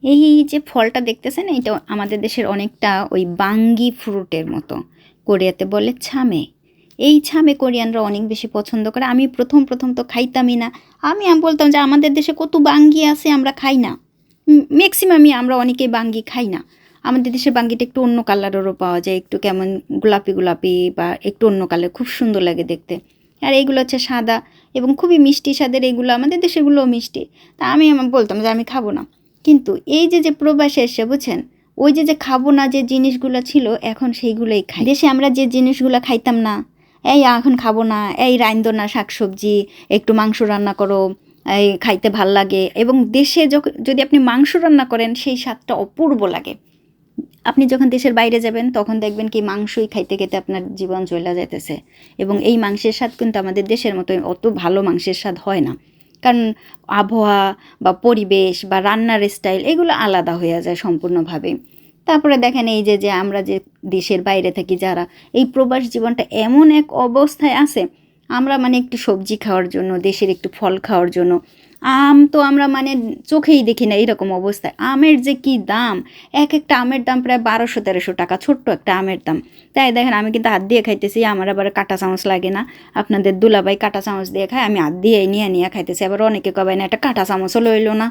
এই যে ফলটা দেখতেছেন, এটা আমাদের দেশের অনেকটা ওই বাঙ্গি ফ্রুটের মতো, কোরিয়াতে বলে ছামে। এই ছামে কোরিয়ানরা অনেক বেশি পছন্দ করে। আমি প্রথম তো খাইতামই না। আমি বলতাম যে আমাদের দেশে কত বাঙ্গি আছে, আমরা খাই না। ম্যাক্সিমামই আমরা অনেকেই বাঙ্গি খাই না। আমাদের দেশের বাঙ্গিটা একটু অন্য কালারেরও পাওয়া যায়, একটু কেমন গোলাপি গোলাপি বা একটু অন্য কালার, খুব সুন্দর লাগে দেখতে। আর এইগুলো হচ্ছে সাদা এবং খুবই মিষ্টি স্বাদের। এগুলো আমাদের দেশেরগুলোও মিষ্টি। তা আমি বলতাম যে আমি খাবো না। কিন্তু এই যে প্রবাসে এসে বুঝছেন, ওই যে খাবো না যে জিনিসগুলো ছিল, এখন সেইগুলোই খাই। দেশে আমরা যে জিনিসগুলো খাইতাম না, এই এখন খাবো না, এই রাইন্দো না শাকসবজি, একটু মাংস রান্না করো, এই খাইতে ভাল লাগে। এবং দেশে যদি আপনি মাংস রান্না করেন, সেই স্বাদটা অপূর্ব লাগে। আপনি যখন দেশের বাইরে যাবেন তখন দেখবেন কি মাংসই খাইতে খেতে আপনার জীবন চলে যাইতেছে। এবং এই মাংসের স্বাদ কিন্তু আমাদের দেশের মতো অত ভালো মাংসের স্বাদ হয় না, কারণ আবহাওয়া বা পরিবেশ বা রান্নার স্টাইল এগুলো আলাদা হয়ে যায় সম্পূর্ণভাবে। তারপরে দেখেন এই যে আমরা যে দেশের বাইরে থাকি যারা, এই প্রবাস জীবনটা এমন এক অবস্থায় আছে, আমরা মানে একটু সবজি খাওয়ার জন্য, দেশের একটু ফল খাওয়ার জন্য, আম তো আমরা মানে চোখেই দেখি না এরকম অবস্থায়। আমের যে কি দাম, এক একটা আমের দাম প্রায় 1200-1300 টাকা, ছোট্ট একটা আমের দাম। তাই দেখেন আমি কিন্তু হাত দিয়ে খাইতেছি, আমার আবার কাঁটা চামচ লাগে না। আপনাদের দুলাভাই কাঁটা চামচ দিয়ে খায়, আমি হাত দিয়ে নিয়ে খাইতেছি। আবার অনেকে কবে না একটা কাঁটা চামচও লইল না।